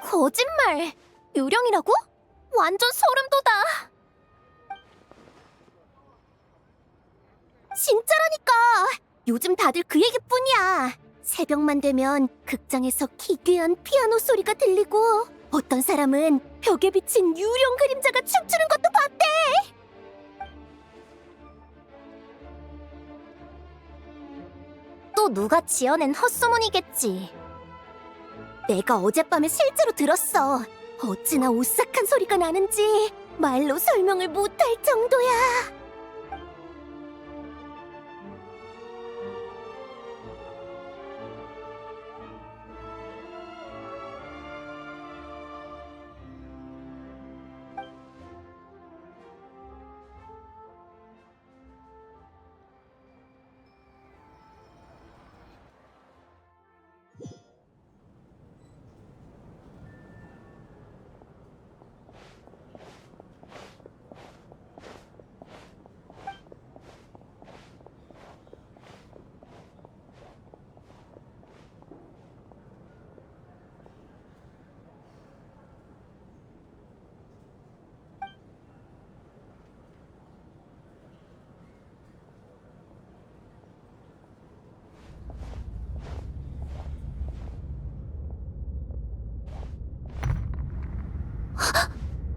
거짓말! 요령이라고? 완전 소름 돋아! 진짜라니까! 요즘 다들 그 얘기뿐이야. 새벽만 되면 극장에서 기괴한 피아노 소리가 들리고 어떤 사람은 벽에 비친 유령 그림자가 춤추는 것도 봤대! 또 누가 지어낸 헛소문이겠지. 내가 어젯밤에 실제로 들었어. 어찌나 오싹한 소리가 나는지 말로 설명을 못할 정도야.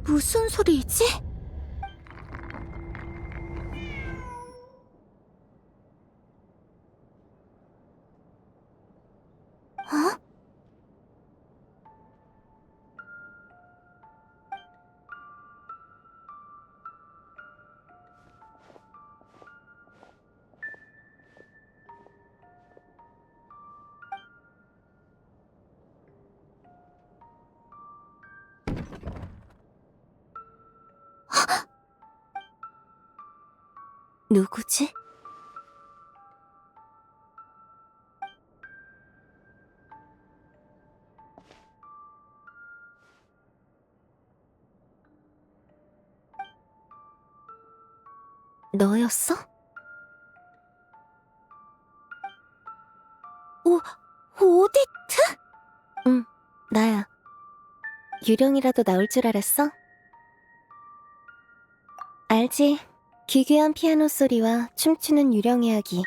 무슨 소리지? 어? 누구지? 너였어? 오디트? 응, 나야. 유령이라도 나올 줄 알았어? 알지. 기괴한 피아노 소리와 춤추는 유령 이야기.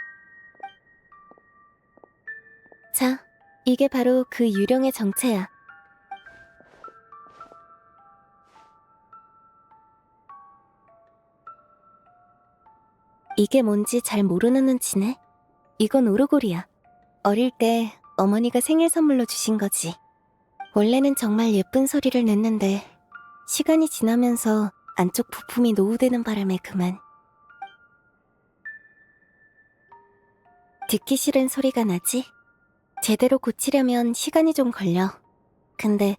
자, 이게 바로 그 유령의 정체야. 이게 뭔지 잘 모르는 눈치네. 이건 오르골이야. 어릴 때 어머니가 생일 선물로 주신 거지. 원래는 정말 예쁜 소리를 냈는데 시간이 지나면서 안쪽 부품이 노후되는 바람에 그만. 듣기 싫은 소리가 나지? 제대로 고치려면 시간이 좀 걸려. 근데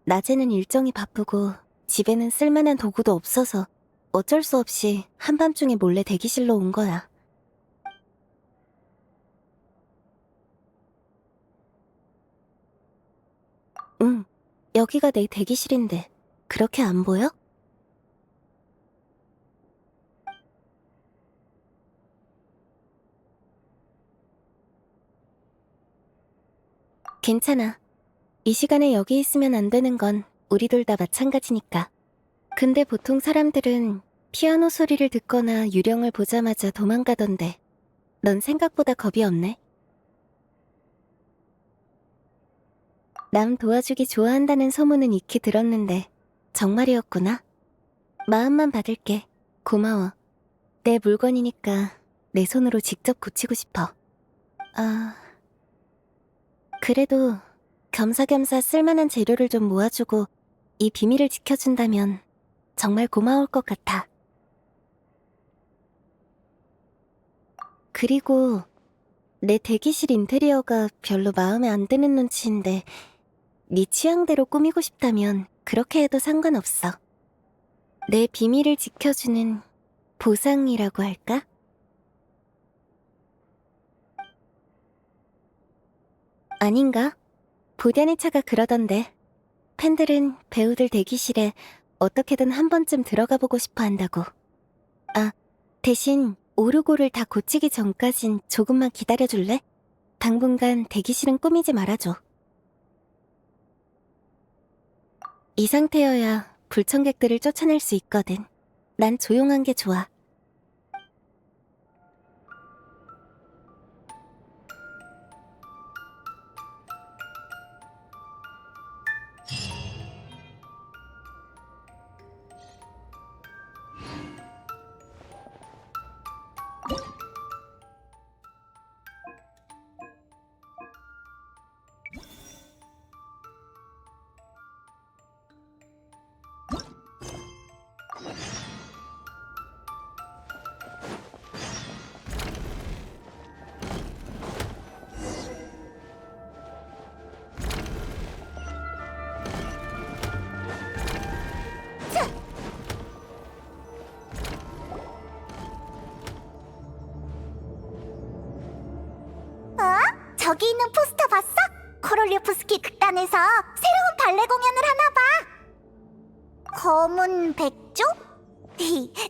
낮에는 일정이 바쁘고 집에는 쓸만한 도구도 없어서 어쩔 수 없이 한밤중에 몰래 대기실로 온 거야. 응, 여기가 내 대기실인데 그렇게 안 보여? 괜찮아. 이 시간에 여기 있으면 안 되는 건 우리 둘 다 마찬가지니까. 근데 보통 사람들은 피아노 소리를 듣거나 유령을 보자마자 도망가던데 넌 생각보다 겁이 없네. 남 도와주기 좋아한다는 소문은 익히 들었는데 정말이었구나. 마음만 받을게. 고마워. 내 물건이니까 내 손으로 직접 고치고 싶어. 그래도 겸사겸사 쓸만한 재료를 좀 모아주고 이 비밀을 지켜준다면 정말 고마울 것 같아. 그리고 내 대기실 인테리어가 별로 마음에 안 드는 눈치인데 네 취향대로 꾸미고 싶다면 그렇게 해도 상관없어. 내 비밀을 지켜주는 보상이라고 할까? 아닌가? 보디안의 차가 그러던데 팬들은 배우들 대기실에 어떻게든 한 번쯤 들어가 보고 싶어 한다고. 아, 대신 오르골을 다 고치기 전까진 조금만 기다려줄래? 당분간 대기실은 꾸미지 말아줘. 이 상태여야 불청객들을 쫓아낼 수 있거든. 난 조용한 게 좋아. 저기 있는 포스터 봤어? 코롤리오프스키 극단에서 새로운 발레 공연을 하나 봐. 검은 백조?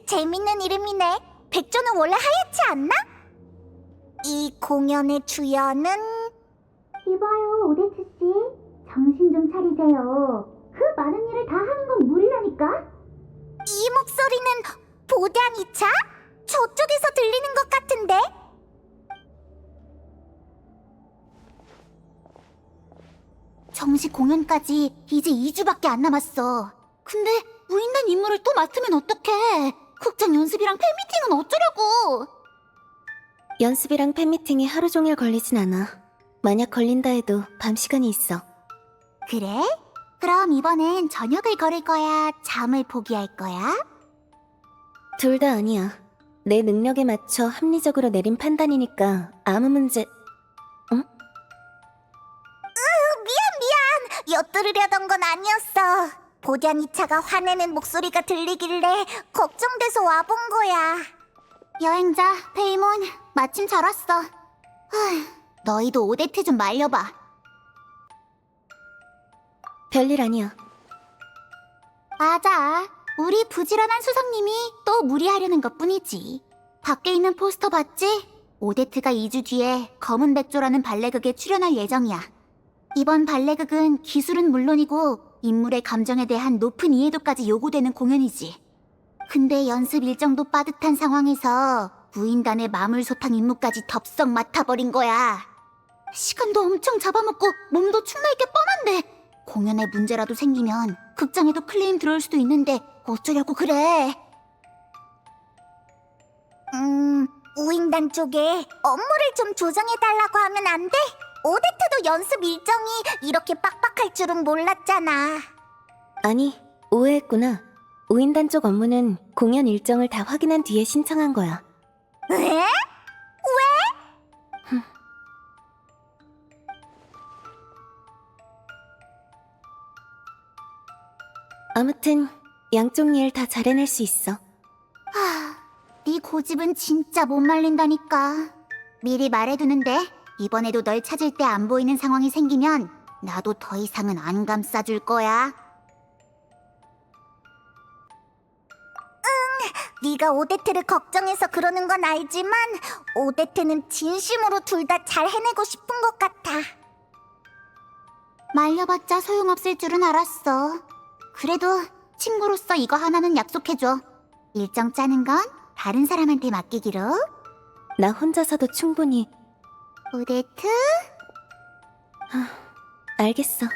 재밌는 이름이네. 백조는 원래 하얗지 않나? 이 공연의 주연은... 이봐요, 오데츠 씨. 정신 좀 차리세요. 그 많은 일을 다 하는 건 무리라니까? 이 목소리는 보단이차? 저쪽에서 들리는 것 같은데? 정식 공연까지 이제 2주밖에 안 남았어. 근데 무인단 임무를 또 맡으면 어떡해? 극장 연습이랑 팬미팅은 어쩌려고? 연습이랑 팬미팅이 하루 종일 걸리진 않아. 만약 걸린다 해도 밤 시간이 있어. 그래? 그럼 이번엔 저녁을 걸을 거야? 잠을 포기할 거야? 둘 다 아니야. 내 능력에 맞춰 합리적으로 내린 판단이니까 아무 문제... 엿들으려던 건 아니었어. 보단이차가 화내는 목소리가 들리길래 걱정돼서 와본 거야. 여행자, 페이몬, 마침 잘 왔어. 너희도 오데트 좀 말려봐. 별일 아니야. 맞아. 우리 부지런한 수석님이 또 무리하려는 것뿐이지. 밖에 있는 포스터 봤지? 오데트가 2주 뒤에 검은 백조라는 발레극에 출연할 예정이야. 이번 발레극은 기술은 물론이고 인물의 감정에 대한 높은 이해도까지 요구되는 공연이지. 근데 연습 일정도 빠듯한 상황에서 무인단의 마물소탕 임무까지 덥석 맡아버린 거야. 시간도 엄청 잡아먹고 몸도 축날 게 뻔한데 공연에 문제라도 생기면 극장에도 클레임 들어올 수도 있는데 어쩌려고 그래. 무인단 쪽에 업무를 좀 조정해달라고 하면 안 돼? 오데트도 연습 일정이 이렇게 빡빡할 줄은 몰랐잖아. 아니, 오해했구나. 우인단 쪽 업무는 공연 일정을 다 확인한 뒤에 신청한 거야. 왜? 아무튼 양쪽 일 다 잘 해낼 수 있어. 네 고집은 진짜 못 말린다니까. 미리 말해두는데 이번에도 널 찾을 때 안 보이는 상황이 생기면 나도 더 이상은 안 감싸줄 거야. 네가 오데트를 걱정해서 그러는 건 알지만 오데트는 진심으로 둘 다 잘 해내고 싶은 것 같아. 말려봤자 소용없을 줄은 알았어. 그래도 친구로서 이거 하나는 약속해줘. 일정 짜는 건 다른 사람한테 맡기기로. 나 혼자서도 충분히... 오데트? 알겠어.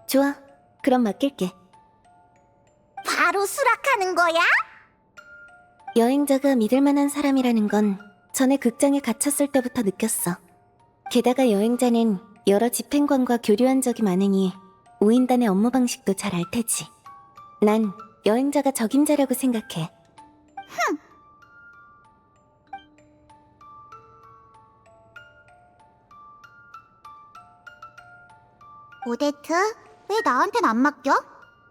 좋아. 그럼 맡길게. 바로 수락하는 거야? 여행자가 믿을 만한 사람이라는 건 전에 극장에 갇혔을 때부터 느꼈어. 게다가 여행자는 여러 집행관과 교류한 적이 많으니 우인단의 업무 방식도 잘 알 테지. 난 여행자가 적임자라고 생각해. 오데트? 왜 나한텐 안 맡겨?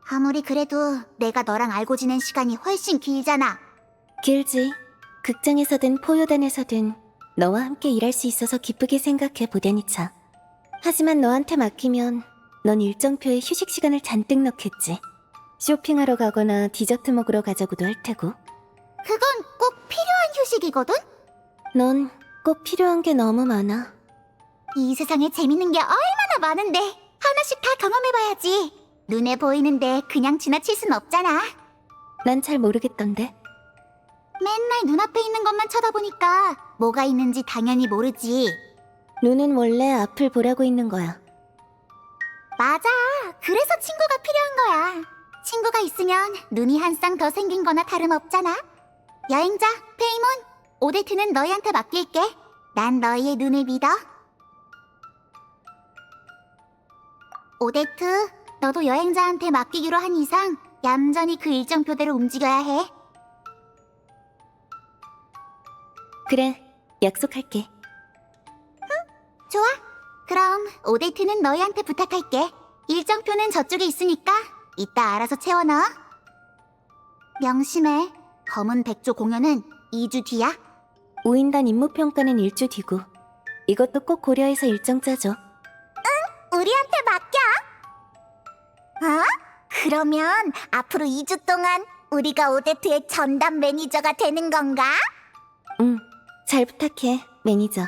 아무리 그래도 내가 너랑 알고 지낸 시간이 훨씬 길잖아. 길지. 극장에서든 포효단에서든 너와 함께 일할 수 있어서 기쁘게 생각해, 보다니차. 하지만 너한테 맡기면 넌 일정표에 휴식 시간을 잔뜩 넣겠지. 쇼핑하러 가거나 디저트 먹으러 가자고도 할 테고. 그건 꼭 필요한 휴식이거든? 넌 꼭 필요한 게 너무 많아. 이 세상에 재밌는 게 얼마나 많은데 하나씩 다 경험해봐야지. 눈에 보이는데 그냥 지나칠 순 없잖아. 난 잘 모르겠던데. 맨날 눈앞에 있는 것만 쳐다보니까 뭐가 있는지 당연히 모르지. 눈은 원래 앞을 보라고 있는 거야. 맞아. 그래서 친구가 필요한 거야. 친구가 있으면 눈이 한 쌍 더 생긴 거나 다름없잖아. 여행자, 페이몬, 오데트는 너희한테 맡길게. 난 너희의 눈을 믿어. 오데트, 너도 여행자한테 맡기기로 한 이상 얌전히 그 일정표대로 움직여야 해. 그래, 약속할게. 좋아. 그럼 오데트는 너희한테 부탁할게. 일정표는 저쪽에 있으니까 이따 알아서 채워넣어. 명심해. 검은 백조 공연은 2주 뒤야. 우인단 임무평가는 일주 뒤고. 이것도 꼭 고려해서 일정 짜줘. 우리한테 맡겨. 어? 그러면 앞으로 2주 동안 우리가 오데트의 전담 매니저가 되는 건가? 응, 잘 부탁해, 매니저.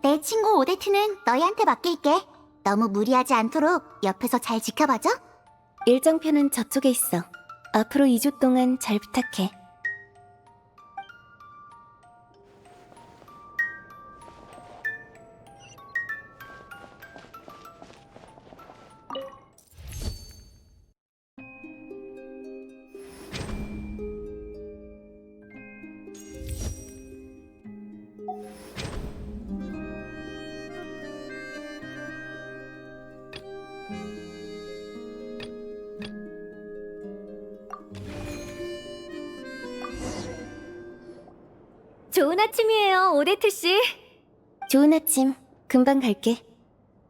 내 친구 오데트는 너희한테 맡길게. 너무 무리하지 않도록 옆에서 잘 지켜봐줘. 일정표는 저쪽에 있어. 앞으로 2주 동안 잘 부탁해. 좋은 아침이에요, 오데트 씨. 좋은 아침, 금방 갈게.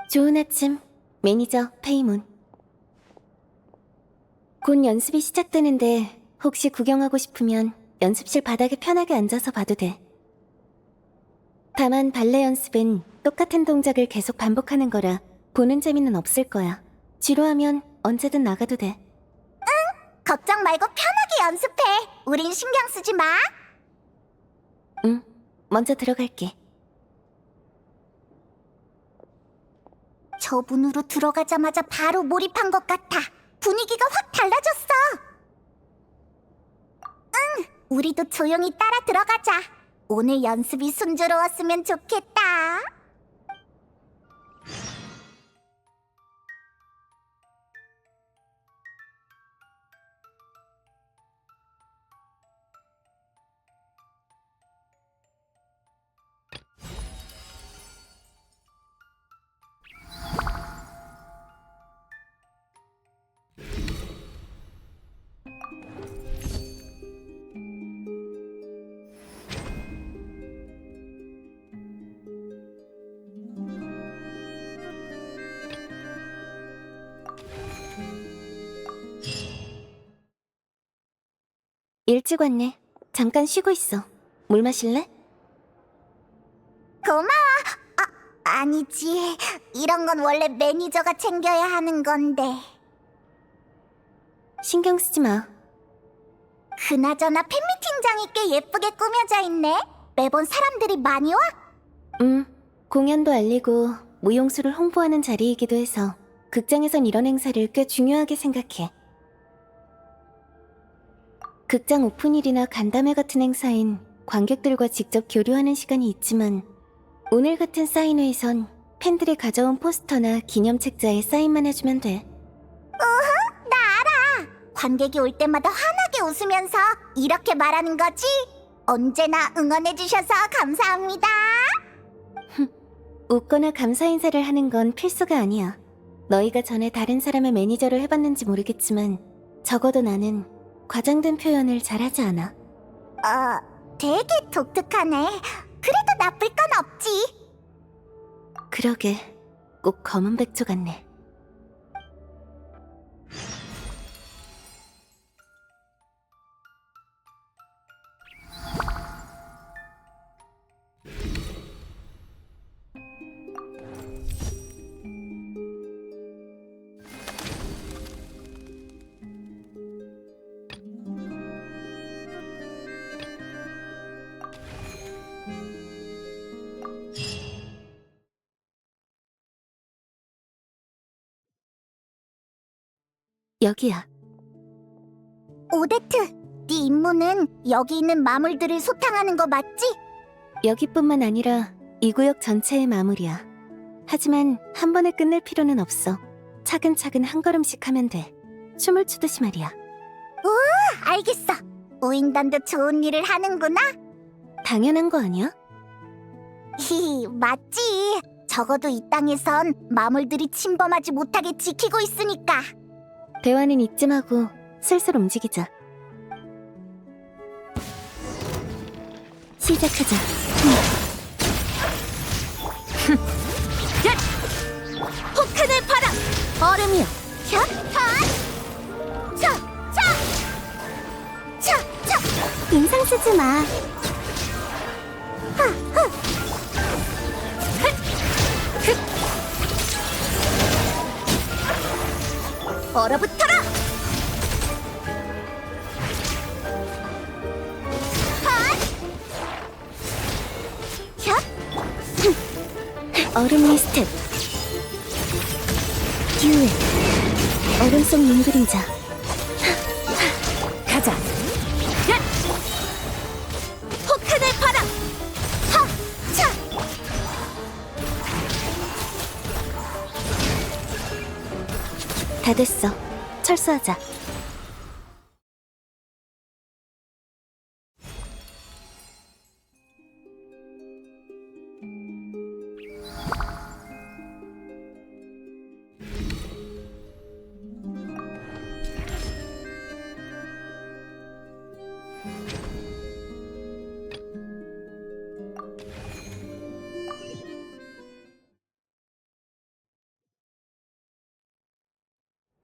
좋은 아침, 매니저 페이몬. 곧 연습이 시작되는데 혹시 구경하고 싶으면 연습실 바닥에 편하게 앉아서 봐도 돼. 다만 발레 연습은 똑같은 동작을 계속 반복하는 거라 보는 재미는 없을 거야. 지루하면 언제든 나가도 돼. 걱정 말고 편하게 연습해. 우린 신경 쓰지 마. 응, 먼저 들어갈게. 저 문으로 들어가자마자 바로 몰입한 것 같아. 분위기가 확 달라졌어. 응, 우리도 조용히 따라 들어가자. 오늘 연습이 순조로웠으면 좋겠다. 일찍 왔네. 잠깐 쉬고 있어. 물 마실래? 고마워. 아니지. 이런 건 원래 매니저가 챙겨야 하는 건데. 신경 쓰지 마. 그나저나 팬미팅장이 꽤 예쁘게 꾸며져 있네. 매번 사람들이 많이 와? 공연도 알리고 무용수를 홍보하는 자리이기도 해서 극장에선 이런 행사를 꽤 중요하게 생각해. 극장 오픈일이나 간담회 같은 행사엔 관객들과 직접 교류하는 시간이 있지만 오늘 같은 사인회에선 팬들이 가져온 포스터나 기념책자에 사인만 해주면 돼. 나 알아. 관객이 올 때마다 환하게 웃으면서 이렇게 말하는 거지? 언제나 응원해주셔서 감사합니다. 웃거나 감사 인사를 하는 건 필수가 아니야. 너희가 전에 다른 사람의 매니저를 해봤는지 모르겠지만 적어도 나는 과장된 표현을 잘하지 않아. 되게 독특하네. 그래도 나쁠 건 없지. 그러게, 꼭 검은 백조 같네. 여기야. 오데트, 네 임무는 여기 있는 마물들을 소탕하는 거 맞지? 여기뿐만 아니라 이 구역 전체의 마무리야. 하지만 한 번에 끝낼 필요는 없어. 차근차근 한 걸음씩 하면 돼. 춤을 추듯이 말이야. 알겠어. 우인단도 좋은 일을 하는구나. 당연한 거 아니야? 히히, 맞지. 적어도 이 땅에선 마물들이 침범하지 못하게 지키고 있으니까. 대화는 이쯤 하고 슬슬 움직이자. 시작하자. 폭탄을 봐라! 얼음이여! 캬! 하! 차! 차! 차! 차! 인상 쓰지 마. 얼어붙어라! 얼음 리스텝. 듀엣. 얼음 속 눈그림자. 가자. 폭탄을 봐라! 하! 차! 다 됐어. 철수하자.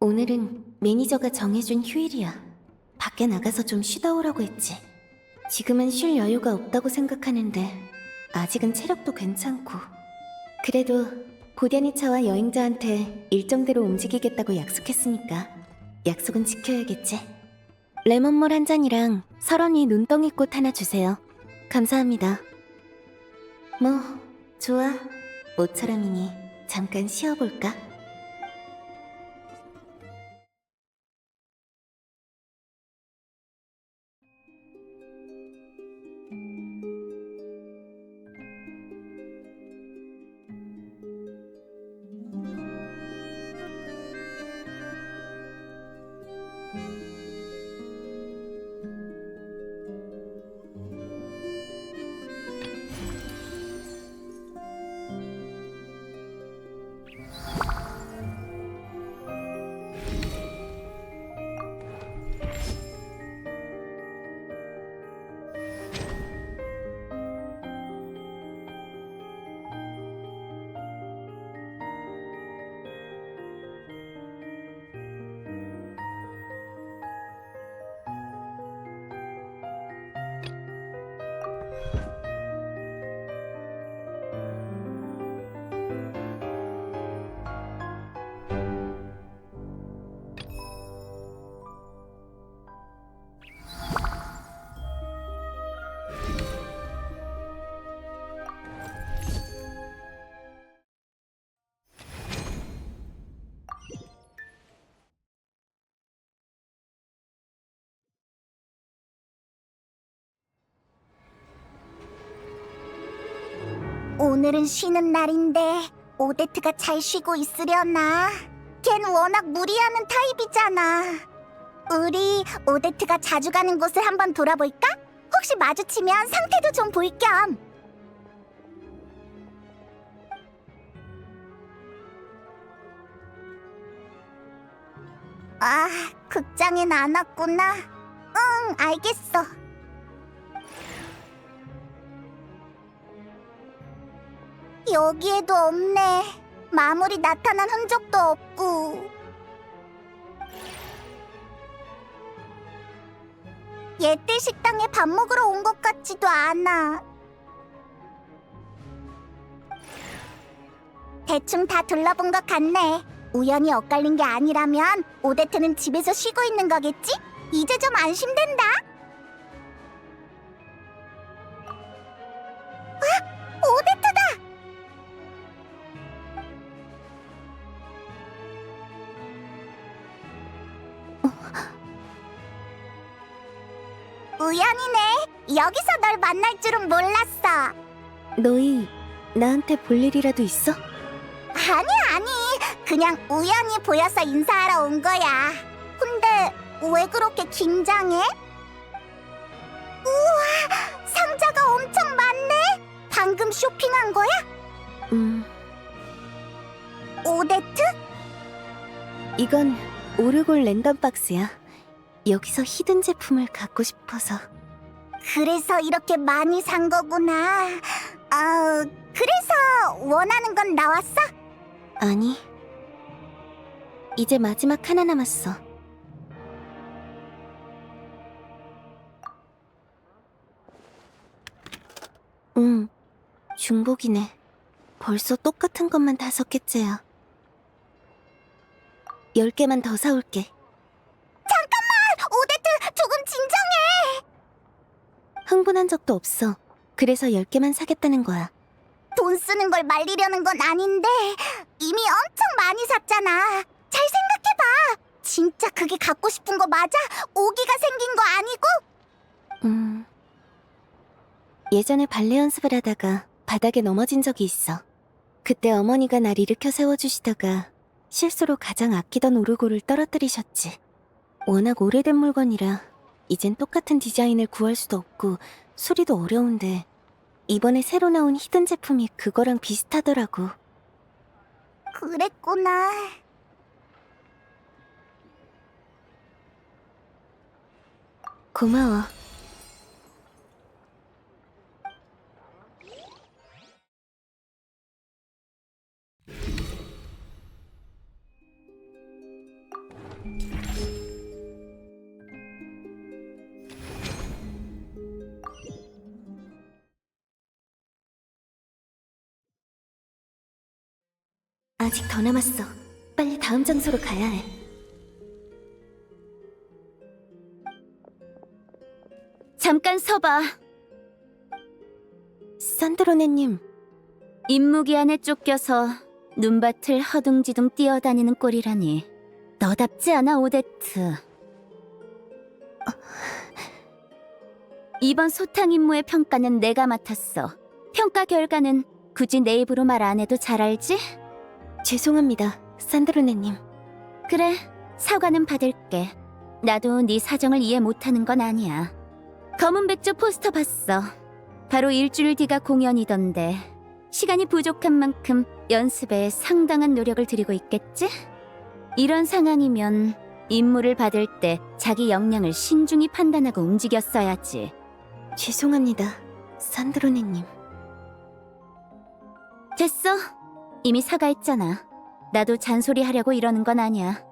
오늘은 매니저가 정해준 휴일이야. 밖에 나가서 좀 쉬다 오라고 했지. 지금은 쉴 여유가 없다고 생각하는데 아직은 체력도 괜찮고. 그래도 고대니차와 여행자한테 일정대로 움직이겠다고 약속했으니까 약속은 지켜야겠지. 레몬물 한 잔이랑 설원이 눈덩이꽃 하나 주세요. 감사합니다. 뭐 좋아. 모처럼이니 잠깐 쉬어볼까? 오늘은 쉬는 날인데 오데트가 잘 쉬고 있으려나? 걘 워낙 무리하는 타입이잖아. 우리 오데트가 자주 가는 곳을 한번 돌아볼까? 혹시 마주치면 상태도 좀 볼 겸. 아, 극장엔 안 왔구나. 응, 알겠어. 여기에도 없네. 마물이 나타난 흔적도 없고. 옛들 식당에 밥 먹으러 온 것 같지도 않아. 대충 다 둘러본 것 같네. 우연히 엇갈린 게 아니라면 오데트는 집에서 쉬고 있는 거겠지? 이제 좀 안심된다. 아! 오데트다! 우연이네. 여기서 널 만날 줄은 몰랐어. 너희 나한테 볼 일이라도 있어? 아니. 그냥 우연히 보여서 인사하러 온 거야. 근데 왜 그렇게 긴장해? 우와, 상자가 엄청 많네. 방금 쇼핑한 거야? 오데트? 이건 오르골 랜덤 박스야. 여기서 히든 제품을 갖고 싶어서. 그래서 이렇게 많이 산 거구나. 그래서 원하는 건 나왔어? 아니. 이제 마지막 하나 남았어. 중복이네. 벌써 똑같은 것만 5개째야. 10개만 더 사올게. 오데트, 조금 진정해. 흥분한 적도 없어. 그래서 10개만 사겠다는 거야. 돈 쓰는 걸 말리려는 건 아닌데 이미 엄청 많이 샀잖아. 잘 생각해봐. 진짜 그게 갖고 싶은 거 맞아? 오기가 생긴 거 아니고? 예전에 발레 연습을 하다가 바닥에 넘어진 적이 있어. 그때 어머니가 날 일으켜 세워주시다가 실수로 가장 아끼던 오르골을 떨어뜨리셨지. 워낙 오래된 물건이라 이젠 똑같은 디자인을 구할 수도 없고 수리도 어려운데 이번에 새로 나온 히든 제품이 그거랑 비슷하더라고. 그랬구나. 고마워. 아직 더 남았어. 빨리 다음 장소로 가야 해. 잠깐 서봐. 산드로네님, 임무기 안에 쫓겨서 눈밭을 허둥지둥 뛰어다니는 꼴이라니. 너답지 않아, 오데트. 이번 소탕 임무의 평가는 내가 맡았어. 평가 결과는 굳이 내 입으로 말 안 해도 잘 알지? 죄송합니다, 산드로네님. 그래, 사과는 받을게. 나도 네 사정을 이해 못하는 건 아니야. 검은 백조 포스터 봤어. 바로 일주일 뒤가 공연이던데 시간이 부족한 만큼 연습에 상당한 노력을 들이고 있겠지? 이런 상황이면 임무를 받을 때 자기 역량을 신중히 판단하고 움직였어야지. 죄송합니다, 산드로네님. 됐어. 이미 사과했잖아. 나도 잔소리하려고 이러는 건 아니야.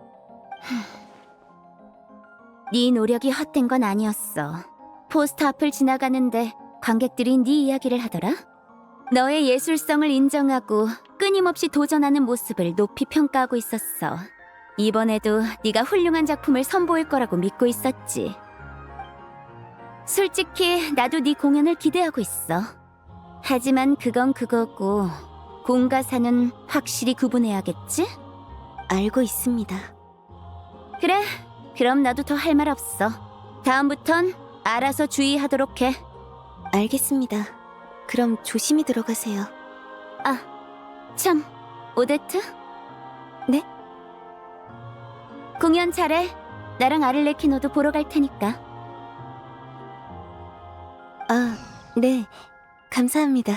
네 노력이 헛된 건 아니었어. 포스터 앞을 지나가는데 관객들이 네 이야기를 하더라. 너의 예술성을 인정하고 끊임없이 도전하는 모습을 높이 평가하고 있었어. 이번에도 네가 훌륭한 작품을 선보일 거라고 믿고 있었지. 솔직히 나도 네 공연을 기대하고 있어. 하지만 그건 그거고 공과 사는 확실히 구분해야겠지? 알고 있습니다. 그래, 그럼 나도 더 할 말 없어. 다음부턴 알아서 주의하도록 해. 알겠습니다. 그럼 조심히 들어가세요. 참, 오데트? 네? 공연 잘해. 나랑 아를레키노도 보러 갈 테니까. 아, 네. 감사합니다.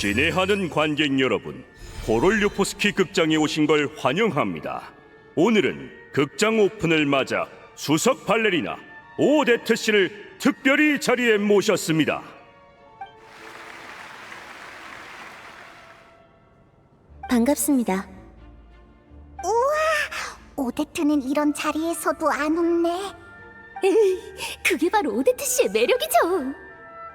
친애하는 관객 여러분, 호롤류포스키 극장에 오신 걸 환영합니다. 오늘은 극장 오픈을 맞아 수석 발레리나 오데트 씨를 특별히 자리에 모셨습니다. 반갑습니다. 오데트는 이런 자리에서도 안 웃네. 그게 바로 오데트 씨의 매력이죠.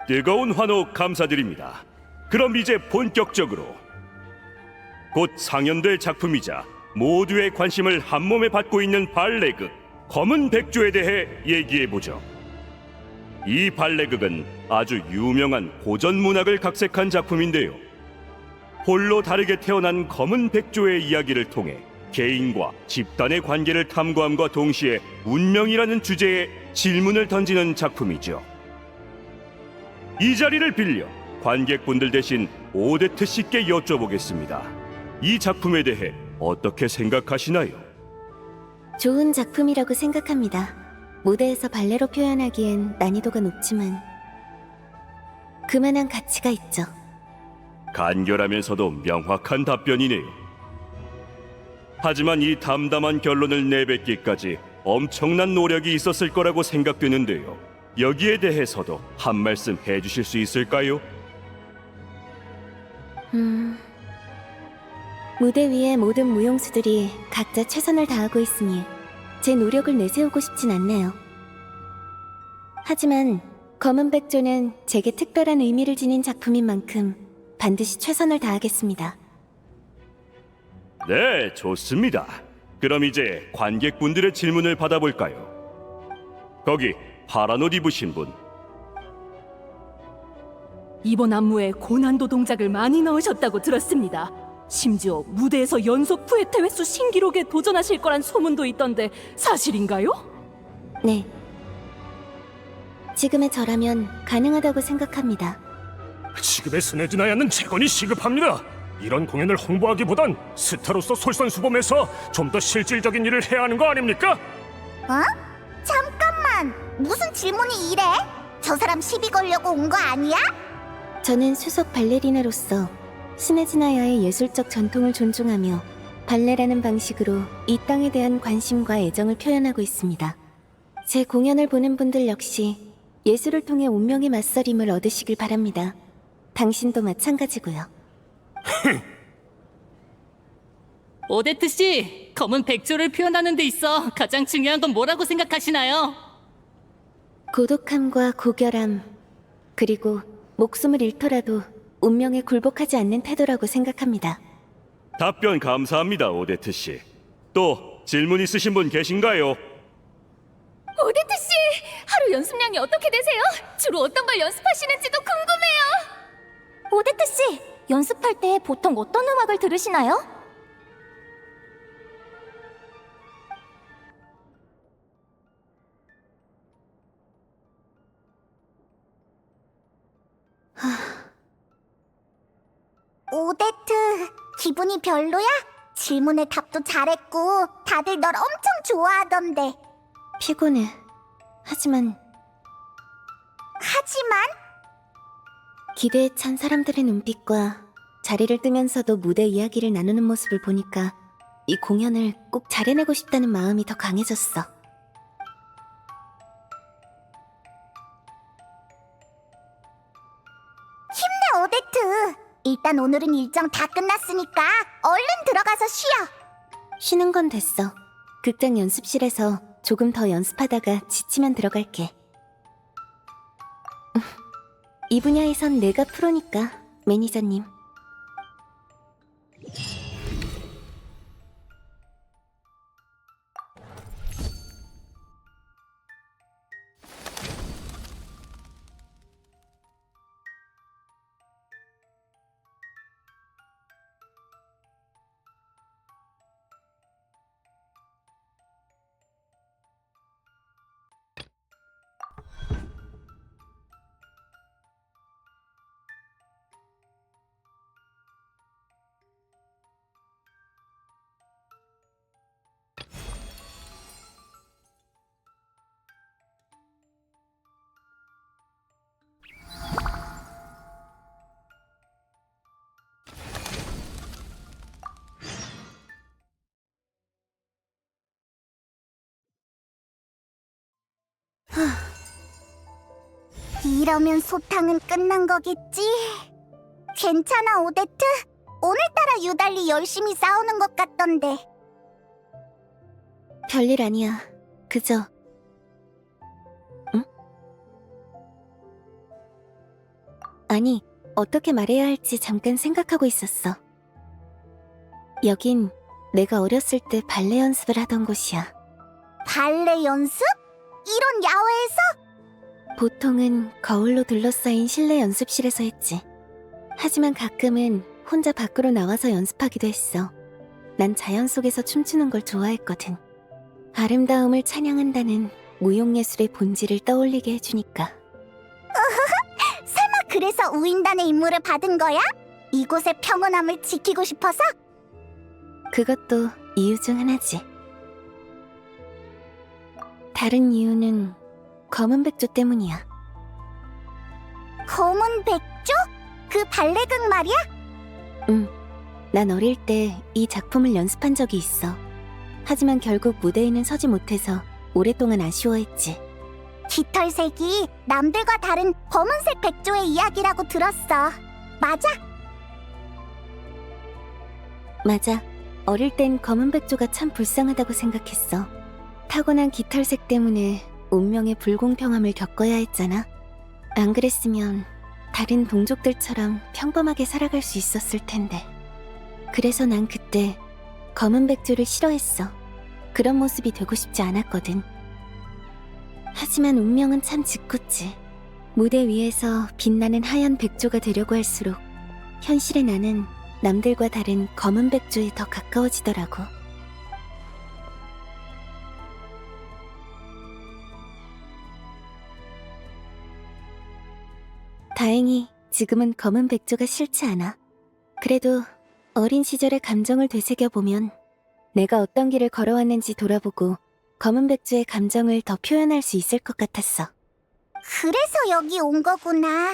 뜨거운 환호 감사드립니다. 그럼 이제 본격적으로 곧 상연될 작품이자 모두의 관심을 한몸에 받고 있는 발레극 검은 백조에 대해 얘기해보죠. 이 발레극은 아주 유명한 고전 문학을 각색한 작품인데요. 홀로 다르게 태어난 검은 백조의 이야기를 통해 개인과 집단의 관계를 탐구함과 동시에 운명이라는 주제에 질문을 던지는 작품이죠. 이 자리를 빌려 관객분들 대신 오데트 씨께 여쭤보겠습니다. 이 작품에 대해 어떻게 생각하시나요? 좋은 작품이라고 생각합니다. 무대에서 발레로 표현하기엔 난이도가 높지만 그만한 가치가 있죠. 간결하면서도 명확한 답변이네요. 하지만 이 담담한 결론을 내뱉기까지 엄청난 노력이 있었을 거라고 생각되는데요. 여기에 대해서도 한 말씀 해주실 수 있을까요? 무대 위의 모든 무용수들이 각자 최선을 다하고 있으니 제 노력을 내세우고 싶진 않네요. 하지만 검은 백조는 제게 특별한 의미를 지닌 작품인 만큼 반드시 최선을 다하겠습니다. 네, 좋습니다. 그럼 이제 관객분들의 질문을 받아볼까요? 거기 파란 옷 입으신 분. 이번 안무에 고난도 동작을 많이 넣으셨다고 들었습니다. 심지어 무대에서 연속 푸에테 횟수 신기록에 도전하실 거란 소문도 있던데 사실인가요? 네. 지금의 저라면 가능하다고 생각합니다. 지금의 스네즈나야는 재건이 시급합니다. 이런 공연을 홍보하기보단 스타로서 솔선수범해서 좀 더 실질적인 일을 해야 하는 거 아닙니까? 잠깐만, 무슨 질문이 이래? 저 사람 시비 걸려고 온 거 아니야? 저는 수석 발레리나로서 스네즈나야의 예술적 전통을 존중하며 발레라는 방식으로 이 땅에 대한 관심과 애정을 표현하고 있습니다. 제 공연을 보는 분들 역시 예술을 통해 운명의 맞서림을 얻으시길 바랍니다. 당신도 마찬가지고요. 오데트 씨, 검은 백조를 표현하는 데 있어 가장 중요한 건 뭐라고 생각하시나요? 고독함과 고결함, 그리고 목숨을 잃더라도 운명에 굴복하지 않는 태도라고 생각합니다. 답변 감사합니다, 오데트 씨. 또 질문 있으신 분 계신가요? 오데트 씨, 하루 연습량이 어떻게 되세요? 주로 어떤 걸 연습하시는지도 궁금해요. 오데트 씨, 연습할 때 보통 어떤 음악을 들으시나요? 오데트, 기분이 별로야? 질문에 답도 잘했고 다들 널 엄청 좋아하던데. 피곤해. 하지만 기대에 찬 사람들의 눈빛과 자리를 뜨면서도 무대 이야기를 나누는 모습을 보니까 이 공연을 꼭 잘해내고 싶다는 마음이 더 강해졌어. 힘내, 오데트. 일단 오늘은 일정 다 끝났으니까 얼른 들어가서 쉬어. 쉬는 건 됐어. 극장 연습실에서 조금 더 연습하다가 지치면 들어갈게. 이 분야에선 내가 프로니까, 매니저님. 이러면 소탕은 끝난 거겠지? 괜찮아, 오데트? 오늘따라 유달리 열심히 싸우는 것 같던데. 별일 아니야. 그저 응? 아니, 어떻게 말해야 할지 잠깐 생각하고 있었어. 여긴 내가 어렸을 때 발레 연습을 하던 곳이야. 발레 연습? 이런 야외에서? 보통은 거울로 둘러싸인 실내 연습실에서 했지. 하지만 가끔은 혼자 밖으로 나와서 연습하기도 했어. 난 자연 속에서 춤추는 걸 좋아했거든. 아름다움을 찬양한다는 무용예술의 본질을 떠올리게 해주니까. 설마 그래서 우인단의 임무를 받은 거야? 이곳의 평온함을 지키고 싶어서? 그것도 이유 중 하나지. 다른 이유는 검은 백조 때문이야. 검은 백조? 그 발레극 말이야? 난 어릴 때 이 작품을 연습한 적이 있어. 하지만 결국 무대에는 서지 못해서 오랫동안 아쉬워했지. 깃털색이 남들과 다른 검은색 백조의 이야기라고 들었어. 맞아? 맞아. 어릴 땐 검은 백조가 참 불쌍하다고 생각했어. 타고난 깃털색 때문에 운명의 불공평함을 겪어야 했잖아. 안 그랬으면 다른 동족들처럼 평범하게 살아갈 수 있었을 텐데. 그래서 난 그때 검은 백조를 싫어했어. 그런 모습이 되고 싶지 않았거든. 하지만 운명은 참 짓궂지. 무대 위에서 빛나는 하얀 백조가 되려고 할수록 현실의 나는 남들과 다른 검은 백조에 더 가까워지더라고. 다행히 지금은 검은 백조가 싫지 않아. 그래도 어린 시절의 감정을 되새겨보면 내가 어떤 길을 걸어왔는지 돌아보고 검은 백조의 감정을 더 표현할 수 있을 것 같았어. 그래서 여기 온 거구나.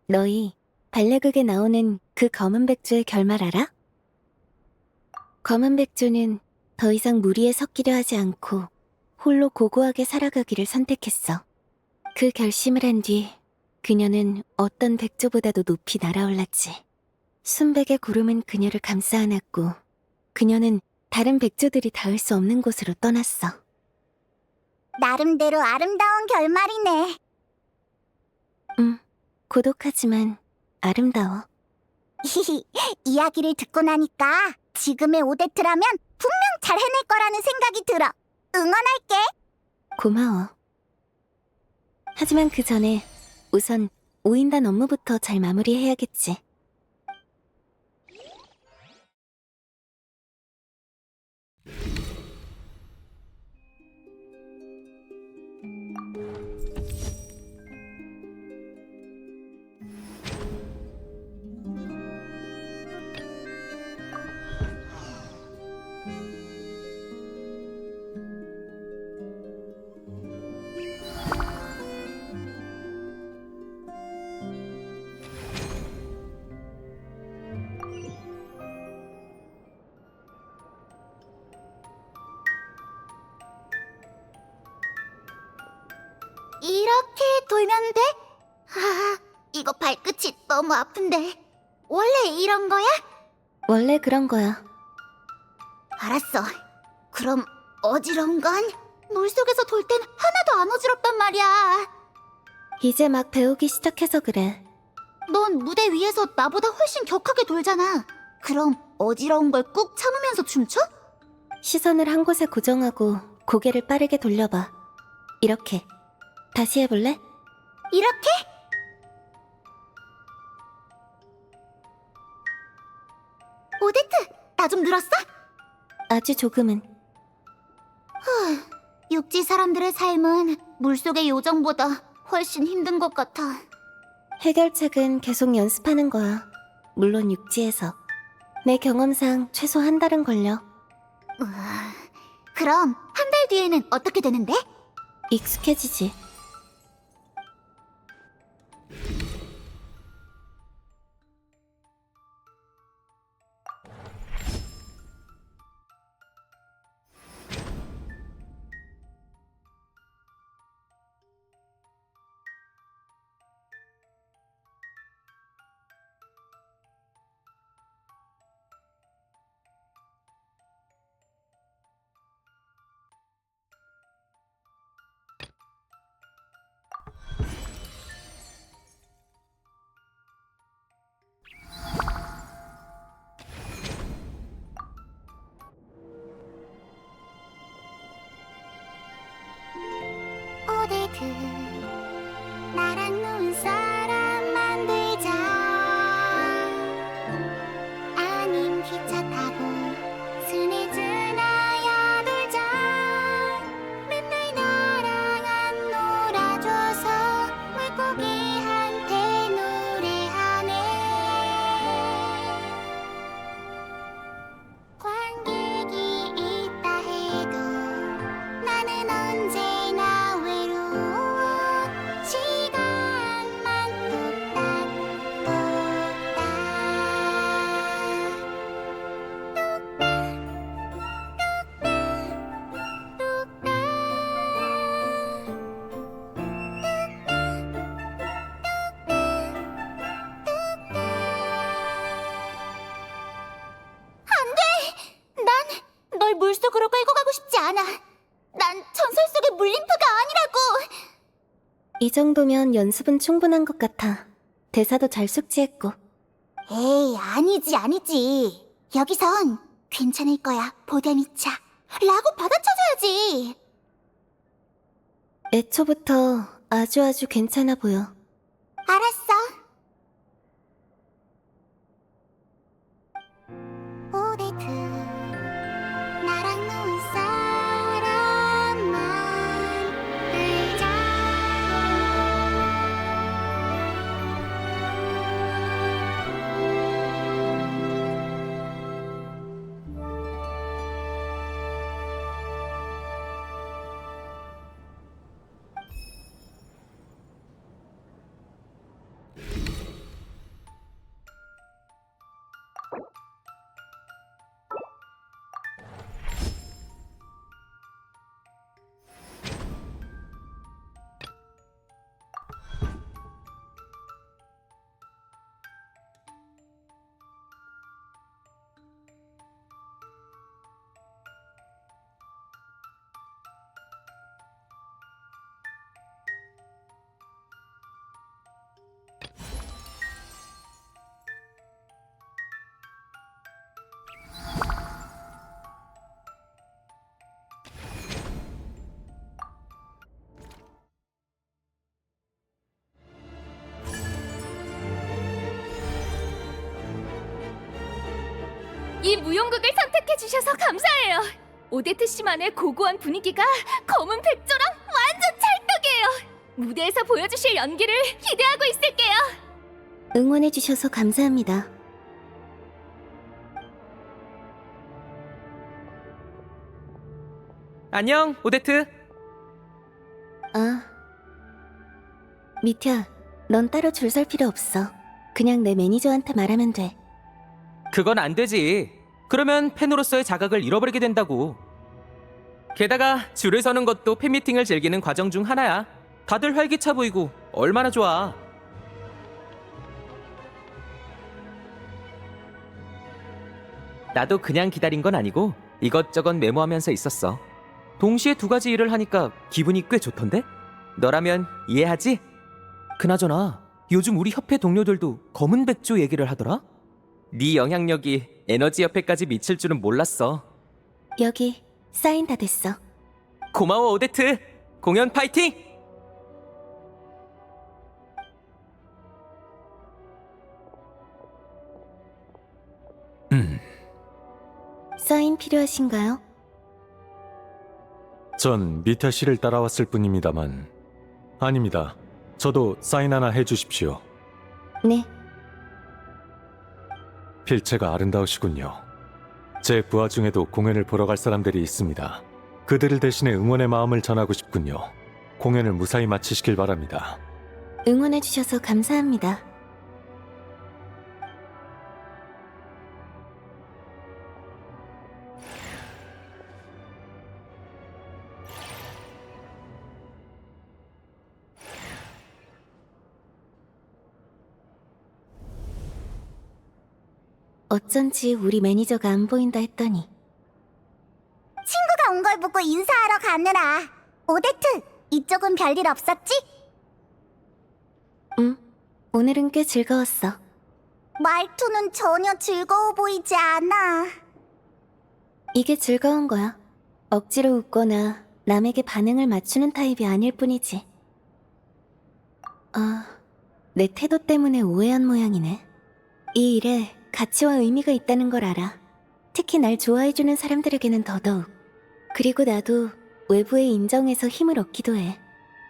너희 발레극에 나오는 그 검은 백조의 결말 알아? 검은 백조는 더 이상 무리에 섞이려 하지 않고 홀로 고고하게 살아가기를 선택했어. 그 결심을 한 뒤 그녀는 어떤 백조보다도 높이 날아올랐지. 순백의 구름은 그녀를 감싸 안았고 그녀는 다른 백조들이 닿을 수 없는 곳으로 떠났어. 나름대로 아름다운 결말이네. 고독하지만 아름다워. 이야기를 듣고 나니까 지금의 오데트라면 분명 잘 해낼 거라는 생각이 들어. 응원할게. 고마워. 하지만 그 전에 우선 5인단 업무부터 잘 마무리해야겠지. 이렇게 돌면 돼? 아, 이거 발끝이 너무 아픈데. 원래 이런 거야? 원래 그런 거야. 알았어. 그럼 어지러운 건? 물속에서 돌 땐 하나도 안 어지럽단 말이야. 이제 막 배우기 시작해서 그래. 넌 무대 위에서 나보다 훨씬 격하게 돌잖아. 그럼 어지러운 걸 꾹 참으면서 춤춰? 시선을 한 곳에 고정하고 고개를 빠르게 돌려봐. 이렇게. 다시 해볼래? 이렇게? 오데트, 나 좀 늘었어? 아주 조금은. 육지 사람들의 삶은 물속의 요정보다 훨씬 힘든 것 같아. 해결책은 계속 연습하는 거야. 물론 육지에서. 내 경험상 최소 한 달은 걸려. 그럼 한 달 뒤에는 어떻게 되는데? 익숙해지지. 오데트 나랑 눈사람 만들자 아님 기차 타고 스네즈나야 놀자 맨날 나랑 안 놀아줘서 물고기한테 노래하네 관객이 있다 해도 나는 언제나 외로워 시간만 난 널 물속으로 끌고 가고 싶지 않아. 난 전설 속의 물림프가 아니라고. 이 정도면 연습은 충분한 것 같아. 대사도 잘 숙지했고. 에이, 아니지. 여기선 괜찮을 거야, 보다미차. 라고 받아쳐줘야지. 애초부터 아주 괜찮아 보여. 알았어. 오데트 나랑 눈사람 만들자 이 무용극을 선택해주셔서 감사해요. 오데트 씨만의 고고한 분위기가 검은 백조랑 완전 찰떡이에요. 무대에서 보여주실 연기를 기대하고 있을게요. 응원해주셔서 감사합니다. 안녕, 오데트. 아, 미트야, 넌 따로 줄 설 필요 없어. 그냥 내 매니저한테 말하면 돼. 그건 안 되지. 그러면 팬으로서의 자각을 잃어버리게 된다고. 게다가 줄을 서는 것도 팬미팅을 즐기는 과정 중 하나야. 다들 활기차 보이고 얼마나 좋아. 나도 그냥 기다린 건 아니고 이것저것 메모하면서 있었어. 동시에 두 가지 일을 하니까 기분이 꽤 좋던데? 너라면 이해하지? 그나저나 요즘 우리 협회 동료들도 검은 백조 얘기를 하더라? 네 영향력이 에너지 협회까지 미칠 줄은 몰랐어. 여기 사인 다 됐어. 고마워, 오데트. 공연 파이팅! 사인 필요하신가요? 전 미타 씨를 따라왔을 뿐입니다만. 아닙니다. 저도 사인 하나 해주십시오. 네, 필체가 아름다우시군요. 제 부하 중에도 공연을 보러 갈 사람들이 있습니다. 그들을 대신해 응원의 마음을 전하고 싶군요. 공연을 무사히 마치시길 바랍니다. 응원해주셔서 감사합니다. 어쩐지 우리 매니저가 안 보인다 했더니 친구가 온 걸 보고 인사하러 가느라. 오데트, 이쪽은 별일 없었지? 오늘은 꽤 즐거웠어. 말투는 전혀 즐거워 보이지 않아. 이게 즐거운 거야. 억지로 웃거나 남에게 반응을 맞추는 타입이 아닐 뿐이지. 내 태도 때문에 오해한 모양이네. 이 일에 가치와 의미가 있다는 걸 알아. 특히 날 좋아해주는 사람들에게는 더더욱. 그리고 나도 외부의 인정에서 힘을 얻기도 해.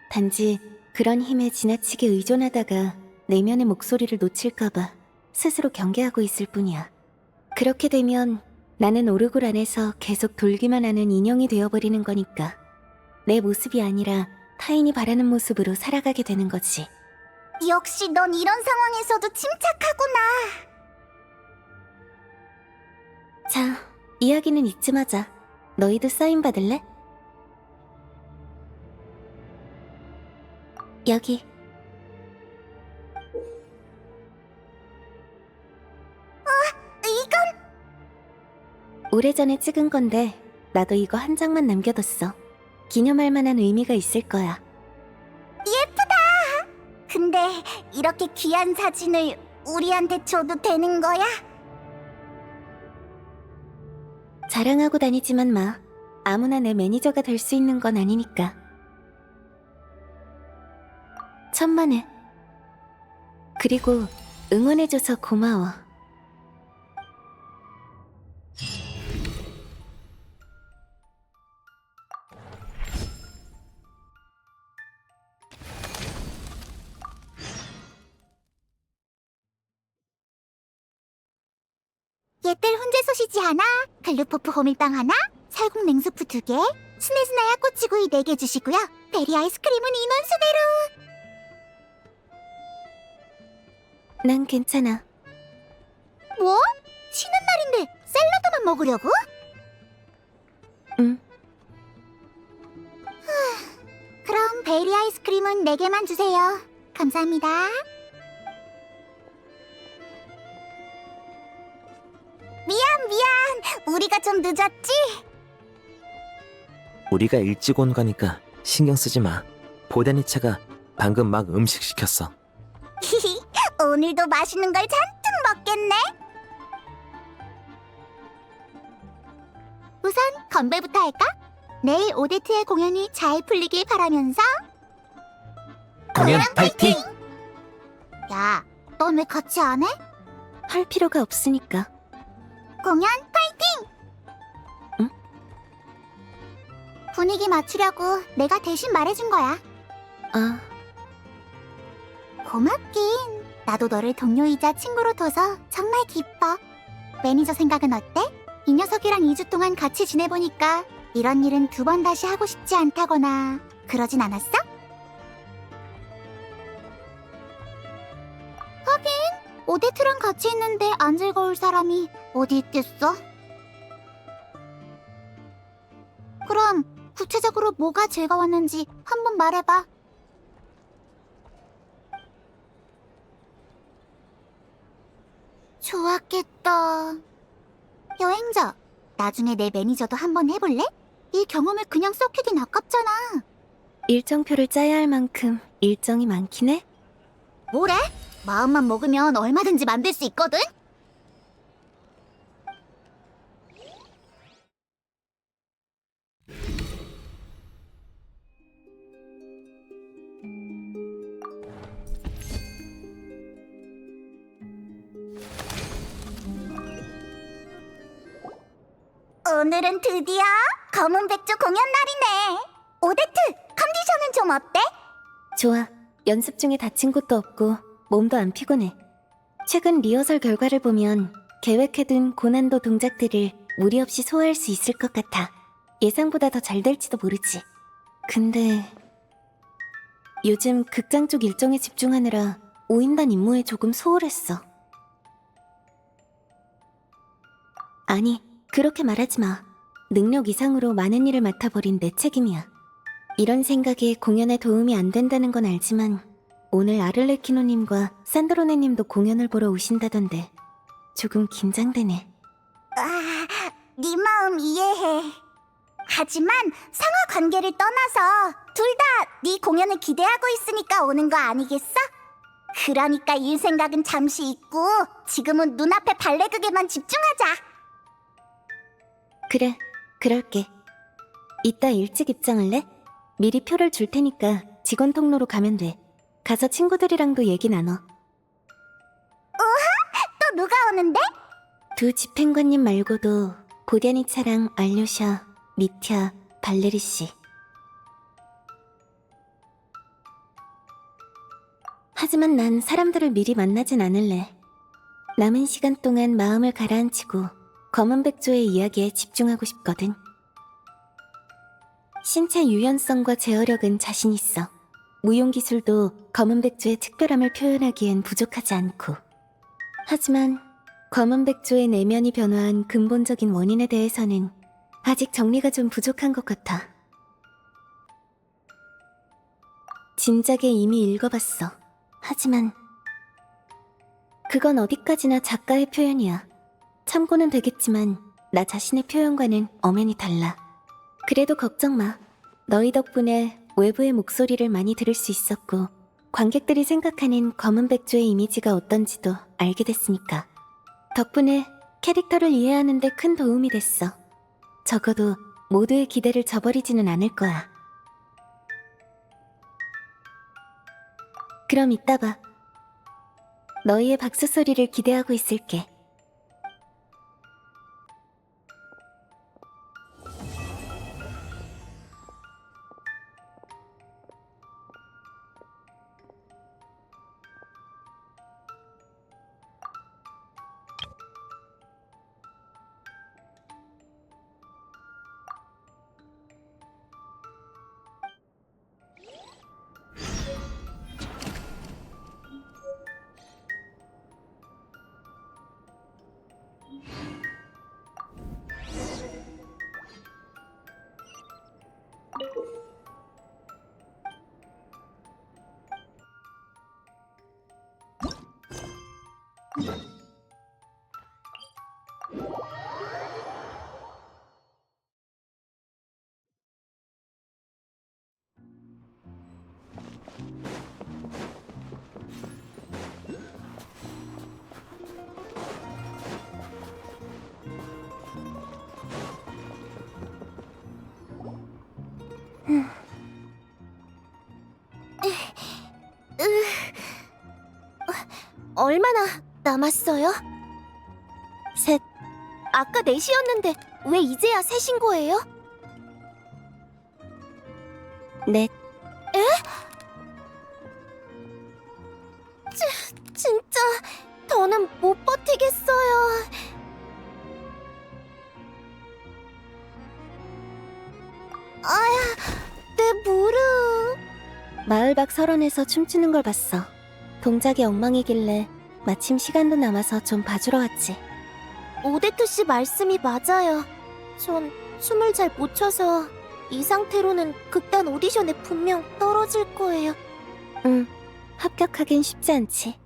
단지 그런 힘에 지나치게 의존하다가 내면의 목소리를 놓칠까봐 스스로 경계하고 있을 뿐이야. 그렇게 되면 나는 오르골 안에서 계속 돌기만 하는 인형이 되어버리는 거니까. 내 모습이 아니라 타인이 바라는 모습으로 살아가게 되는 거지. 역시 넌 이런 상황에서도 침착하구나. 자, 이야기는 이쯤 하자. 너희도 사인 받을래? 여기. 이건 오래전에 찍은 건데 나도 이거 한 장만 남겨뒀어. 기념할 만한 의미가 있을 거야. 근데 이렇게 귀한 사진을 우리한테 줘도 되는 거야? 자랑하고 다니지만 마. 아무나 내 매니저가 될 수 있는 건 아니니까. 천만에. 그리고 응원해줘서 고마워. 얘들 훈제 소시지 하나, 글루포프 호밀빵 하나, 살국 냉수프 2개, 스네스나야 꼬치구이 4개 주시고요. 베리 아이스크림은 인원수대로. 난 괜찮아. 뭐? 쉬는 날인데 샐러드만 먹으려고? 응. 그럼 베리 아이스크림은 4개만 주세요. 감사합니다. 미안. 우리가 좀 늦었지? 우리가 일찍 온 거니까 신경 쓰지 마. 보다니 차가 방금 막 음식 시켰어. 오늘도 맛있는 걸 잔뜩 먹겠네. 우선 건배부터 할까? 내일 오데트의 공연이 잘 풀리길 바라면서. 공연 파이팅! 야, 넌 왜 같이 안 해? 할 필요가 없으니까. 공연 파이팅! 응? 분위기 맞추려고 내가 대신 말해준 거야. 아, 고맙긴. 나도 너를 동료이자 친구로 둬서 정말 기뻐. 매니저 생각은 어때? 이 녀석이랑 2주 동안 같이 지내보니까 이런 일은 2번 다시 하고 싶지 않다거나 그러진 않았어? 하긴 오데트랑 같이 있는데 안 즐거울 사람이 어디 있겠어? 그럼 구체적으로 뭐가 즐거웠는지 한번 말해봐. 좋았겠다. 여행자, 나중에 내 매니저도 한번 해볼래? 이 경험을 그냥 썩히긴 아깝잖아. 일정표를 짜야 할 만큼 일정이 많긴 해? 뭐래? 마음만 먹으면 얼마든지 만들 수 있거든? 오늘은 드디어 검은 백조 공연 날이네. 오데트, 컨디션은 좀 어때? 좋아. 연습 중에 다친 곳도 없고 몸도 안 피곤해. 최근 리허설 결과를 보면 계획해둔 고난도 동작들을 무리 없이 소화할 수 있을 것 같아. 예상보다 더 잘 될지도 모르지. 근데 요즘 극장 쪽 일정에 집중하느라 5인단 임무에 조금 소홀했어. 아니, 그렇게 말하지 마. 능력 이상으로 많은 일을 맡아버린 내 책임이야. 이런 생각에 공연에 도움이 안 된다는 건 알지만 오늘 아를레키노님과 산드로네님도 공연을 보러 오신다던데 조금 긴장되네. 네 마음 이해해. 하지만 상하 관계를 떠나서 둘 다 네 공연을 기대하고 있으니까 오는 거 아니겠어? 그러니까 일 생각은 잠시 잊고 지금은 눈앞에 발레극에만 집중하자. 그래, 그럴게. 이따 일찍 입장할래? 미리 표를 줄 테니까 직원 통로로 가면 돼. 가서 친구들이랑도 얘기 나눠. 또 누가 오는데? 두 집행관님 말고도 보디아니차랑 알료샤, 미티아, 발레리 씨. 하지만 난 사람들을 미리 만나진 않을래. 남은 시간 동안 마음을 가라앉히고 검은 백조의 이야기에 집중하고 싶거든. 신체 유연성과 제어력은 자신 있어. 무용 기술도 검은 백조의 특별함을 표현하기엔 부족하지 않고. 하지만 검은 백조의 내면이 변화한 근본적인 원인에 대해서는 아직 정리가 좀 부족한 것 같아. 진작에 이미 읽어봤어. 하지만 그건 어디까지나 작가의 표현이야. 참고는 되겠지만 나 자신의 표현과는 엄연히 달라. 그래도 걱정 마. 너희 덕분에 외부의 목소리를 많이 들을 수 있었고 관객들이 생각하는 검은 백조의 이미지가 어떤지도 알게 됐으니까. 덕분에 캐릭터를 이해하는 데 큰 도움이 됐어. 적어도 모두의 기대를 저버리지는 않을 거야. 그럼 이따 봐. 너희의 박수 소리를 기대하고 있을게. 얼마나 남았어요? 셋. 아까 4시였는데 왜 이제야 3시인 거예요? 넷. 진짜 더는 못 버티겠어요. 아야, 내 무릎. 마을 밖 설원에서 춤추는 걸 봤어. 동작이 엉망이길래 마침 시간도 남아서 좀 봐주러 왔지. 오데트 씨 말씀이 맞아요. 전 춤을 잘 못 춰서 이 상태로는 극단 오디션에 분명 떨어질 거예요. 응, 합격하긴 쉽지 않지.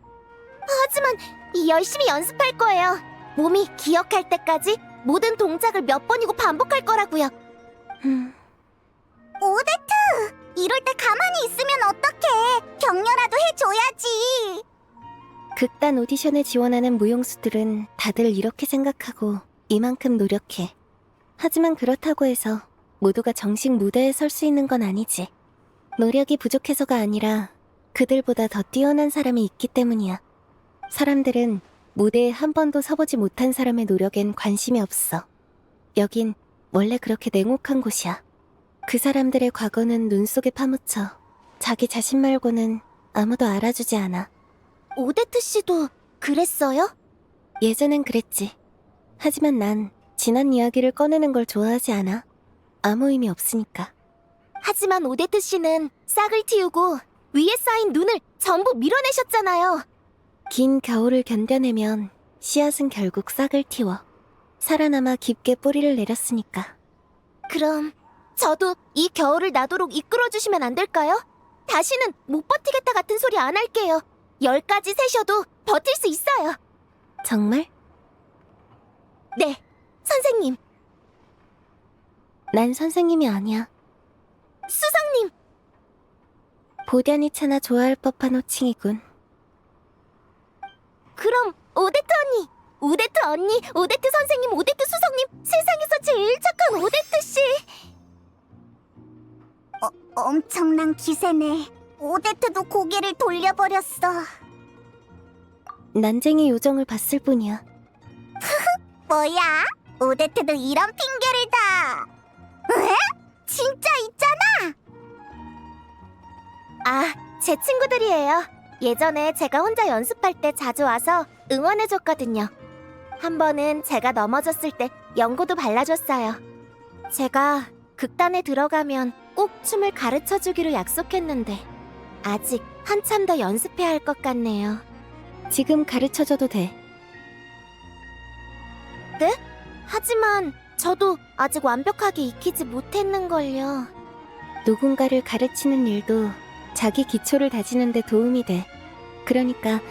하지만 열심히 연습할 거예요. 몸이 기억할 때까지 모든 동작을 몇 번이고 반복할 거라고요. 오데트! 이럴 때 가만히 있으면 어떡해. 격려라도 해줘야지. 극단 오디션에 지원하는 무용수들은 다들 이렇게 생각하고 이만큼 노력해. 하지만 그렇다고 해서 모두가 정식 무대에 설 수 있는 건 아니지. 노력이 부족해서가 아니라 그들보다 더 뛰어난 사람이 있기 때문이야. 사람들은 무대에 한 번도 서보지 못한 사람의 노력엔 관심이 없어. 여긴 원래 그렇게 냉혹한 곳이야. 그 사람들의 과거는 눈 속에 파묻혀 자기 자신 말고는 아무도 알아주지 않아. 오데트 씨도 그랬어요? 예전엔 그랬지. 하지만 난 지난 이야기를 꺼내는 걸 좋아하지 않아. 아무 의미 없으니까. 하지만 오데트 씨는 싹을 틔우고 위에 쌓인 눈을 전부 밀어내셨잖아요. 긴 겨울을 견뎌내면 씨앗은 결국 싹을 틔워. 살아남아 깊게 뿌리를 내렸으니까. 그럼 저도 이 겨울을 나도록 이끌어주시면 안 될까요? 다시는 못 버티겠다 같은 소리 안 할게요. 10가지 세셔도 버틸 수 있어요. 정말? 네, 선생님. 난 선생님이 아니야. 수상님. 보디아니차나 좋아할 법한 호칭이군. 그럼 오데트 언니, 오데트 언니, 오데트 선생님, 오데트 수석님, 세상에서 제일 착한 오데트 씨. 엄청난 기세네. 오데트도 고개를 돌려버렸어. 난쟁이 요정을 봤을 뿐이야. 뭐야? 오데트도 이런 핑계를 다. 왜? 진짜 있잖아. 아, 제 친구들이에요. 예전에 제가 혼자 연습할 때 자주 와서 응원해줬거든요. 한 번은 제가 넘어졌을 때 연고도 발라줬어요. 제가 극단에 들어가면 꼭 춤을 가르쳐주기로 약속했는데 아직 한참 더 연습해야 할 것 같네요. 지금 가르쳐줘도 돼. 네? 하지만 저도 아직 완벽하게 익히지 못했는걸요. 누군가를 가르치는 일도 자기 기초를 다지는 데 도움이 돼. 그러니까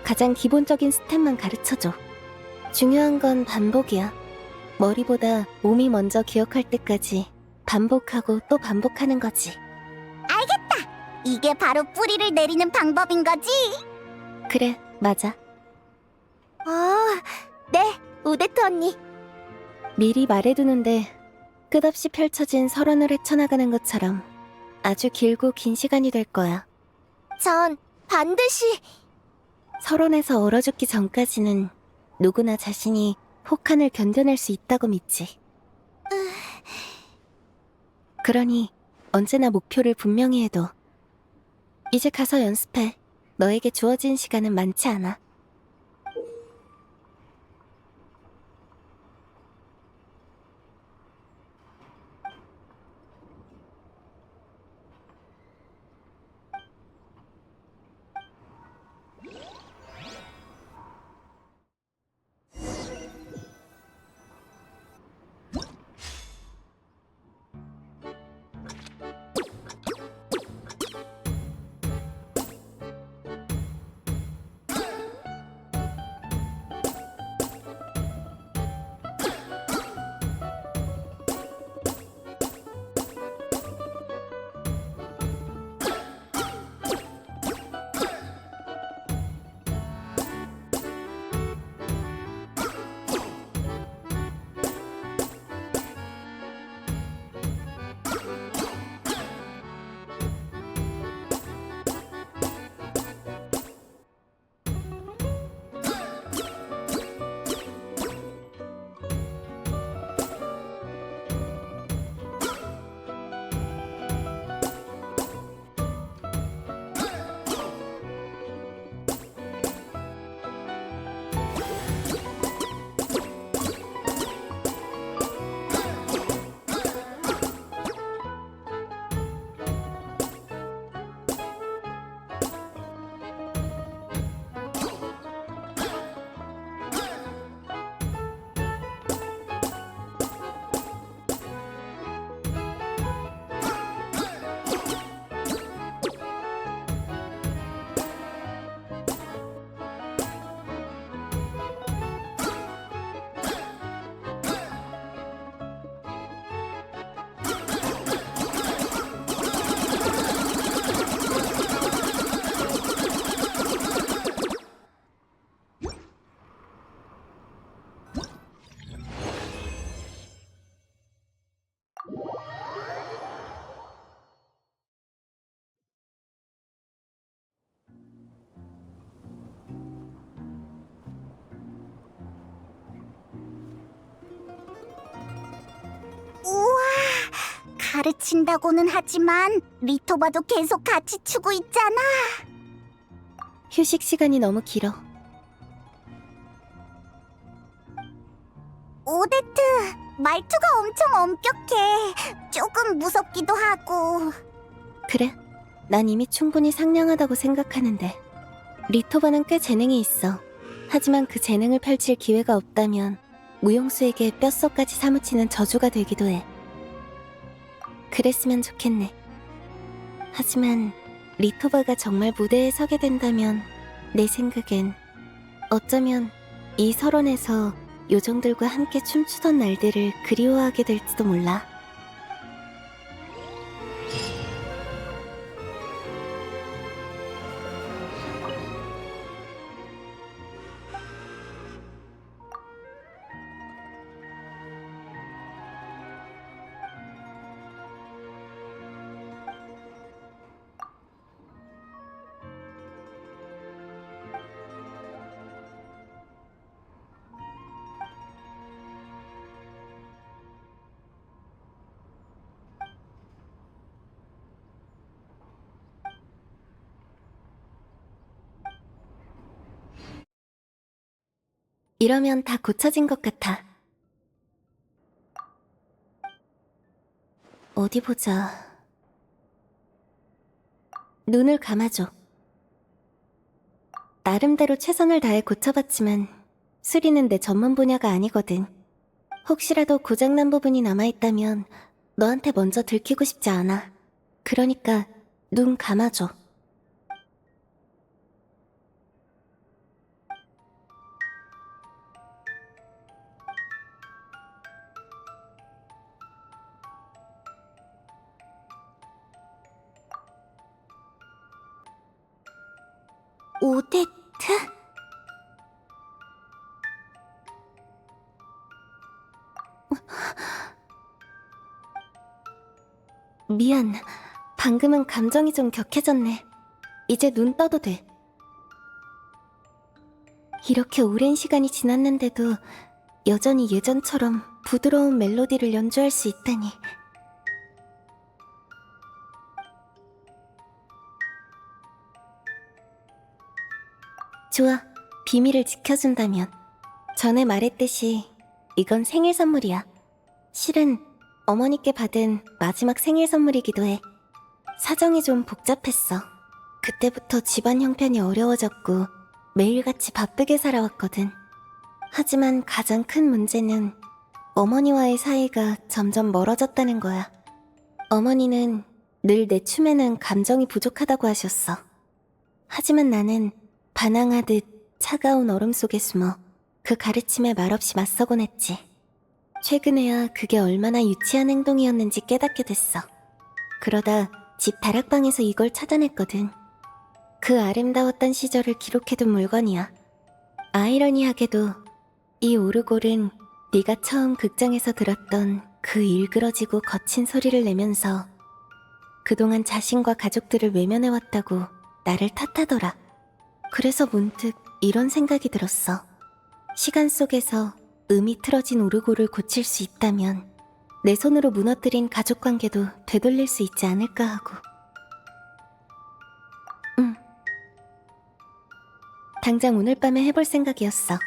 가장 기본적인 스텝만 가르쳐줘. 중요한 건 반복이야. 머리보다 몸이 먼저 기억할 때까지 반복하고 또 반복하는 거지. 이게 바로 뿌리를 내리는 방법인 거지? 그래, 맞아. 네, 오데트 언니. 미리 말해두는데 끝없이 펼쳐진 설원을 헤쳐나가는 것처럼 아주 길고 긴 시간이 될 거야. 전 반드시 설원에서 얼어 죽기 전까지는 누구나 자신이 혹한을 견뎌낼 수 있다고 믿지. 그러니 언제나 목표를 분명히 해둬. 이제 가서 연습해. 너에게 주어진 시간은 많지 않아. 우와, 가르친다고는 하지만 리토바도 계속 같이 추고 있잖아. 휴식 시간이 너무 길어. 오데트, 말투가 엄청 엄격해. 조금 무섭기도 하고. 그래, 난 이미 충분히 상냥하다고 생각하는데 리토바는 꽤 재능이 있어. 하지만 그 재능을 펼칠 기회가 없다면 무용수에게 뼛속까지 사무치는 저주가 되기도 해. 그랬으면 좋겠네. 하지만 리토바가 정말 무대에 서게 된다면 내 생각엔 어쩌면 이 설원에서 요정들과 함께 춤추던 날들을 그리워하게 될지도 몰라. 이러면 다 고쳐진 것 같아. 어디 보자. 눈을 감아줘. 나름대로 최선을 다해 고쳐봤지만 수리는 내 전문 분야가 아니거든. 혹시라도 고장난 부분이 남아있다면 너한테 먼저 들키고 싶지 않아. 그러니까 눈 감아줘. 오데트? 미안. 방금은 감정이 좀 격해졌네. 이제 눈 떠도 돼. 이렇게 오랜 시간이 지났는데도 여전히 예전처럼 부드러운 멜로디를 연주할 수 있다니. 좋아. 비밀을 지켜준다면. 전에 말했듯이 이건 생일 선물이야. 실은 어머니께 받은 마지막 생일 선물이기도 해. 사정이 좀 복잡했어. 그때부터 집안 형편이 어려워졌고 매일같이 바쁘게 살아왔거든. 하지만 가장 큰 문제는 어머니와의 사이가 점점 멀어졌다는 거야. 어머니는 늘 내 춤에는 감정이 부족하다고 하셨어. 하지만 나는 반항하듯 차가운 얼음 속에 숨어 그 가르침에 말없이 맞서곤 했지. 최근에야 그게 얼마나 유치한 행동이었는지 깨닫게 됐어. 그러다 집 다락방에서 이걸 찾아냈거든. 그 아름다웠던 시절을 기록해둔 물건이야. 아이러니하게도 이 오르골은 네가 처음 극장에서 들었던 그 일그러지고 거친 소리를 내면서 그동안 자신과 가족들을 외면해왔다고 나를 탓하더라. 그래서 문득 이런 생각이 들었어. 시간 속에서 음이 틀어진 오르골을 고칠 수 있다면 내 손으로 무너뜨린 가족관계도 되돌릴 수 있지 않을까 하고. 당장 오늘 밤에 해볼 생각이었어.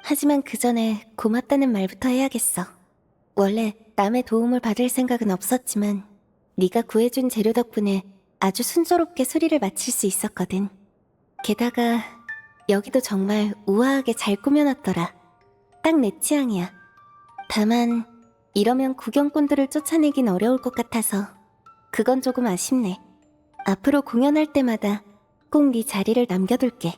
하지만 그 전에 고맙다는 말부터 해야겠어. 원래 남의 도움을 받을 생각은 없었지만 네가 구해준 재료 덕분에 아주 순조롭게 수리를 마칠 수 있었거든. 게다가 여기도 정말 우아하게 잘 꾸며놨더라. 딱 내 취향이야. 다만 이러면 구경꾼들을 쫓아내긴 어려울 것 같아서 그건 조금 아쉽네. 앞으로 공연할 때마다 꼭 네 자리를 남겨둘게.